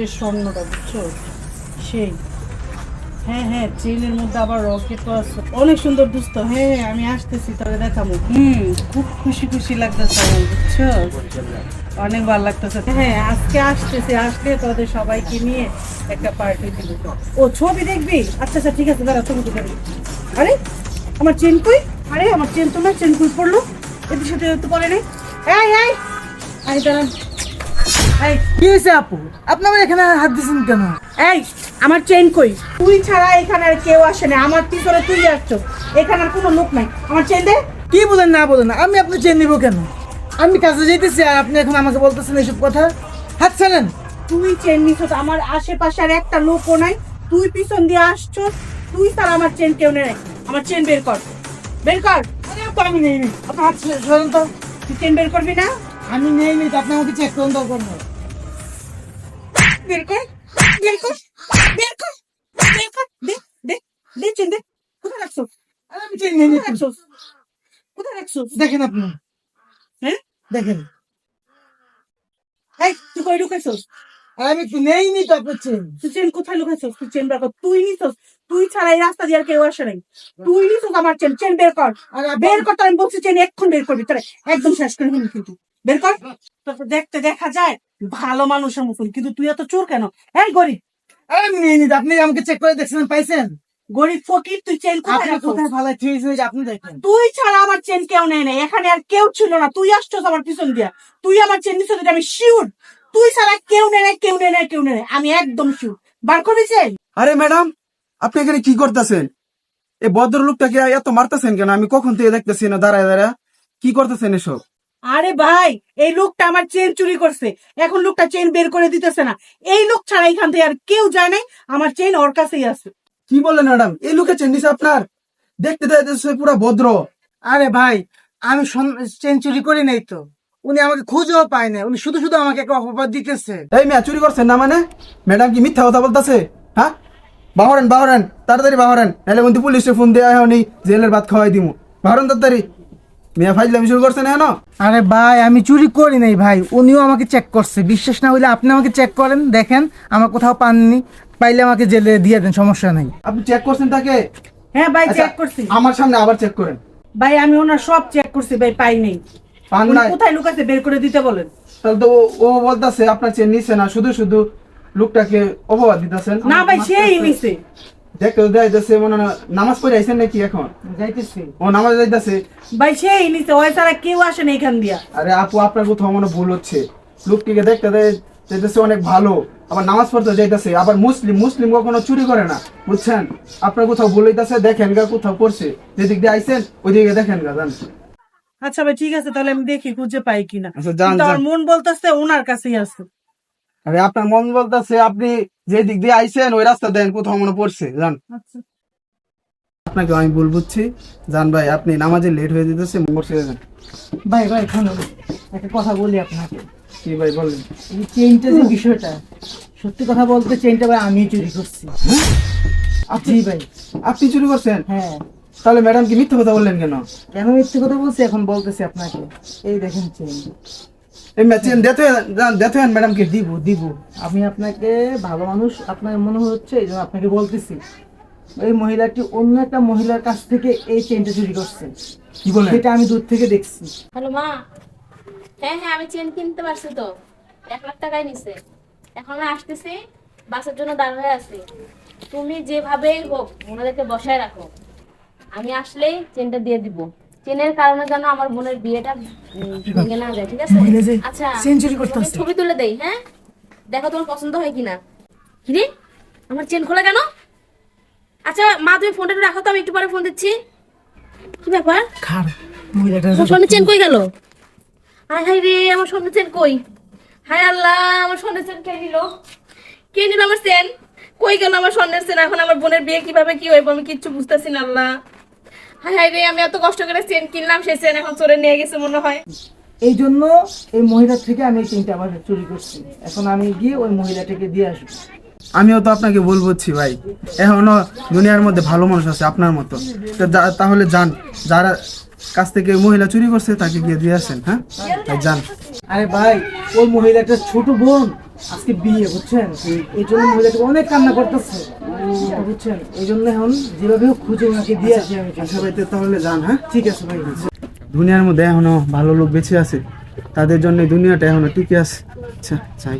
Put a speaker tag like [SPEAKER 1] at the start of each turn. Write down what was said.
[SPEAKER 1] যে স্বর্ণটা, বুঝছো? সেই হ্যাঁ হ্যাঁ, চেনের মধ্যে আবার রকেটও আছে, অনেক সুন্দর দোস্ত। হ্যাঁ হ্যাঁ, আমি আসতেছি, তবে দেখাবো। খুব খুশি খুশি লাগতেছে আমার, বুঝছো? অনেক ভালো লাগতেছে। হ্যাঁ, আজকে আসতেছি, আসলে তোদের সবাইকে নিয়ে একটা পার্টি দিব। ও, ছবি দেখবি? আচ্ছা আচ্ছা, ঠিক আছে, দাঁড়া, ছবি তুলে দিবি। আরে আমার চেন কই? আরে আমার চেন তো না, চেন কই পড়লো? এদের সাথে তো পরে নেই। এই এই এই দাঁড়ান। এই,
[SPEAKER 2] কি হয়েছে আপু? আপনি আমার এখানে হাত দিয়েছেন কেন?
[SPEAKER 1] এই আমার চেন কই? তুই ছাড়া এখানে আর কেউ আসে না, আমার পিছনে তুই আসছো, এখানে আর কোনো লোক নাই। আমার চেন দে।
[SPEAKER 2] কি বলেন না বলেন, আমি আপনি চেন নিব কেন? আমি কাছে যেতেছি আর আপনি এখন আমাকে বলতেছেন এইসব কথা। হাত ছাড়েন।
[SPEAKER 1] তুই চেন নিছস, আমার আশেপাশে আর একটা লোকও নাই, তুই পিছন দিয়ে আসছো, তুই ছাড়া আমার চেন কেউ নেই। আমার চেন বের কর, বের কর।
[SPEAKER 2] আরে আপু, আমি নেই নি, আপনি হাত সরেন তো।
[SPEAKER 1] তুই চেন বের করবি না?
[SPEAKER 2] আমি নেই নি তো, আপনি আমাকে চেক করুন দরকার নেই।
[SPEAKER 1] বের কর, বের কর, বের কর, বের কর। দে দে দে, চেন দে। কোথায় রাখছো?
[SPEAKER 2] আরে আমি চেন নেই নি।
[SPEAKER 1] কোথায় রাখছো? কোথায় রাখছো?
[SPEAKER 2] দেখেন আপনি,
[SPEAKER 1] হ্যাঁ,
[SPEAKER 2] দেখেন।
[SPEAKER 1] এই তুই কই ঢুকাইছস?
[SPEAKER 2] আর আমি তো নেই নি তো আপনার চেন।
[SPEAKER 1] তুই চেন কোথায় লুকাইছস? তুই চেন বের কর, তুই নিছস, তুই ছাড়া এই রাস্তা দিয়ে আর কেউ আসে নাই। তুই নিছস আমার চেন, চেন বের কর।
[SPEAKER 2] আরে
[SPEAKER 1] বের কর, আমি বলছি চেন এক্ষুনি বের করবি, তোরা একদম শেষ করে ফেলবি কিন্তু। বের কর। তারপর দেখতে দেখা যায় ভালো মানুষের মতন, কিন্তু তুই এত চোর কেন? এই গরিব,
[SPEAKER 2] আরে আমি নেই নি তো, আপনি আমাকে চেক করে দেখছেন, পাইছেন?
[SPEAKER 1] গরিব ফকির, তুই চেন কোথায়
[SPEAKER 2] আপনি
[SPEAKER 1] রাখছস?
[SPEAKER 2] কোথায় ভালো ঠিক হয়েছে আপনি দেখেন।
[SPEAKER 1] তুই ছাড়া আমার চেন কেউ নেয় নাই, এখানে আর কেউ ছিল না, তুই আসছস আমার পিছন দিয়া। তুই আমার চেন নিছস, এটা আমি শিওর। তুই ছাড়া কেউ নেয় নাই, কেউ নেয় নাই, কেউ নেয় নাই, আমি একদম শিওর। বার করবি চেন?
[SPEAKER 3] আরে ম্যাডাম, আপনি এখানে কি করতেছেন? এই ভদ্রলোকটাকে এত মারতেছেন কেন? আমি কখন থেকে দেখতেছি না দাঁড়ায় দাঁড়ায়। কি করতেছেন এসব?
[SPEAKER 1] আরে ভাই, এই লোকটা আমার চেন চুরি করছে, এখন লোকটা চেন বের করে দিতেছে না। এই লোক ছাড়া এখান থেকে আর কেউ যায় নাই, আমার চেন ওর কাছেই আছে।
[SPEAKER 3] কি বললেন ম্যাডাম? এই লোকে চেন্ডিস আপনার? দেখতে দেখতে পুরো ভদ্র।
[SPEAKER 2] আরে ভাই, আমি চেন চুরি করি নাই তো। উনি আমাকে খুঁজেও পায় না, উনি শুধু শুধু আমাকে একটা অপবাদ দিতেছে।
[SPEAKER 3] এই মেয়া, চুরি করছেন না মানে? ম্যাডাম কি মিথ্যা কথা বলতেছে? হ্যাঁ, বাহরেন বাহরেন, তাড়াতাড়ি বাহরেন, নাহলে কিন্তু পুলিশে ফোন দেওয়া হয়নি, জেলের ভাত খাওয়াই দিমু। বাহরেন তাড়াতাড়ি। মেয়া ফাইজলামি শুরু করছেন এখন?
[SPEAKER 2] আরে ভাই, আমি চুরি করি নাই ভাই, উনিও আমাকে চেক করছে। বিশ্বাস না হইলে আপনি আমাকে চেক করেন, দেখেন আমার কোথাও পাননি, পাইলে আমাকে জেলে দিয়ে দেন, সমস্যা নাই।
[SPEAKER 3] আপনি চেক করছেন তাকে?
[SPEAKER 1] হ্যাঁ ভাই,
[SPEAKER 3] আচ্ছা,
[SPEAKER 1] চেক করছি
[SPEAKER 3] আমার সামনে আবার চেক করেন।
[SPEAKER 1] ভাই, আমি ওনার সব চেক করছি ভাই, পাই নাই।
[SPEAKER 3] পান
[SPEAKER 1] উনি
[SPEAKER 3] নাই?
[SPEAKER 1] কোথায় লুকাছে বের করে দিতে বলেন।
[SPEAKER 3] তাহলে তো ও বলতেছে আপনার চেন নিচ্ছে না, শুধু শুধু লোকটাকে অপবাদ দিতেছেন।
[SPEAKER 1] না ভাই, সেই নিছে।
[SPEAKER 3] দেখতে যাইতেছে মনে হয় নামাজ পড়ে আইছেন নাকি এখন?
[SPEAKER 2] যাইতেছি।
[SPEAKER 3] ও নামাজ যাইতেছে।
[SPEAKER 1] ভাই সেই নিছে, ওই ছাড়া কেউ আসে না এখান দিয়া।
[SPEAKER 3] আরে আপু, আপনার কোথাও মনে ভুল হচ্ছে। লোকটিকে দেখতে যাইতেছে অনেক ভালো, আবার নামাজ পড়তে যাইতেছে, আবার মুসলিম। মুসলিম কখনো চুরি করে না, বুঝছেন? আপনার কোথাও ভুল হইতেছে, দেখেন গা কোথাও পড়ছে। যেদিক দিয়ে আইছেন ওইদিকে দেখেন গা, জান।
[SPEAKER 1] আচ্ছা ভাই, ঠিক আছে, তাহলে আমি দেখি খুঁজে পাই কিনা।
[SPEAKER 3] আচ্ছা, যান
[SPEAKER 1] কিন্তু আমার
[SPEAKER 3] যান।
[SPEAKER 1] মন বলতেছে ওনার কাছেই আছে।
[SPEAKER 3] আরে আপনার মন বলতেছে আপনি যে দিক দিয়ে আইছেন ওই রাস্তা দেন, কোথাও মনে পড়ছে, জান।
[SPEAKER 1] আচ্ছা
[SPEAKER 3] আপনাকে আমি ভুল বুঝছি, জান ভাই। আপনি নামাজে লেট হয়ে যেতেছে, মোড় ছেড়ে দেন।
[SPEAKER 2] ভাই ভাই, শুনুন, একটা কথা বলি আপনাকে।
[SPEAKER 3] কি ভাই বলেন?
[SPEAKER 2] এই চেইনটা যে বিষয়টা, সত্যি কথা বলতে চেইনটা ভাই আমি চুরি করছি।
[SPEAKER 3] আপনি
[SPEAKER 2] জি ভাই।
[SPEAKER 3] আপনি চুরি করছেন?
[SPEAKER 2] হ্যাঁ।
[SPEAKER 3] তাহলে ম্যাডাম কি মিথ্যা কথা বললেন কেন?
[SPEAKER 2] কেন মিথ্যে কথা বলছি এখন বলতেছি আপনাকে। এই দেখেন চেইন।
[SPEAKER 3] এই চেন দেখেন ম্যাডামকে।
[SPEAKER 2] দিব দিব, আমি আপনাকে ভালো মানুষ আপনার মনে হচ্ছে, এই জন্য আপনাকে বলতেছি। এই মহিলাটি অন্য একটা মহিলার কাছ থেকে এই চেইনটা চুরি করছে।
[SPEAKER 3] কি বলেন?
[SPEAKER 2] সেটা আমি দূর থেকে দেখছি।
[SPEAKER 4] হ্যালো মা। হ্যাঁ হ্যাঁ, আমি চেন কিনতে পারছি তো, 1 লাখ টাকায় নিছে। এখন আমি আসতেছি, বাসের জন্য দাঁড় হয়ে আছি। তুমি যেভাবেই হোক ওনাদেরকে বসায় রাখো, আমি আসলেই চেনটা দিয়ে দিব। চেনের কারণে যেন আমার বোনের বিয়েটা ভেঙে না যায়, ঠিক আছে?
[SPEAKER 2] মহিলা যে
[SPEAKER 4] আচ্ছা,
[SPEAKER 2] চেন চুরি করতে
[SPEAKER 4] তোমাকে
[SPEAKER 2] আসছে।
[SPEAKER 4] ছবি তুলে দেই। হ্যাঁ, দেখো তোমার পছন্দ হয় কিনা। কিরে, আমার চেন খোলা কেন? আচ্ছা মা, তুমি ফোনটা একটু রাখো তো, আমি একটু পরে ফোন দিচ্ছি। কি ব্যাপার?
[SPEAKER 2] খার মহিলাটা
[SPEAKER 4] আমার স্বর্ণের চেন কই গেল? হায় হায় রে, আমার স্বর্ণের চেন কই? হায় আল্লাহ, আমার স্বর্ণের চেন কে নিল? কে নিল আমার চেন? কই গেল আমার স্বর্ণের চেন? এখন আমার বোনের বিয়ে কিভাবে কি হইব আমি কিচ্ছু বুঝতেছি না। আল্লাহ, হায় হায় রে, আমি এত কষ্ট করে চেন কিনলাম, সেই চেন এখন চোরে নিয়ে গেছে মনে হয়।
[SPEAKER 2] এই জন্য এই মহিলার থেকে আমি এই চেনটা আবার চুরি করছি। এখন আমি গিয়ে ওই মহিলাটাকে দিয়ে আসবো।
[SPEAKER 3] আমিও তো আপনাকে ভুল বুঝছি ভাই। এখনো দুনিয়ার মধ্যে ভালো মানুষ আছে আপনার মতো। তাহলে যান, যারা কাছ থেকে মহিলা চুরি করছে তাকে গিয়ে দিয়ে আসেন। হ্যাঁ ভাই, যান।
[SPEAKER 2] আরে ভাই, ওই মহিলাটার ছোট বোন আজকে বিয়ে, বুঝছেন? এই জন্য মহিলাটি অনেক কান্না করতেছে, বুঝছেন? এই জন্য এখন যেভাবে হোক খুঁজে ওনাকে দিয়ে আসি আমি।
[SPEAKER 3] আচ্ছা ভাই, তাহলে যান। হ্যাঁ,
[SPEAKER 2] ঠিক আছে ভাই।
[SPEAKER 3] দুনিয়ার মধ্যে এখনো ভালো লোক বেঁচে আছে, তাদের জন্য দুনিয়াটা এখনো টিকে আছে। আচ্ছা, চাই।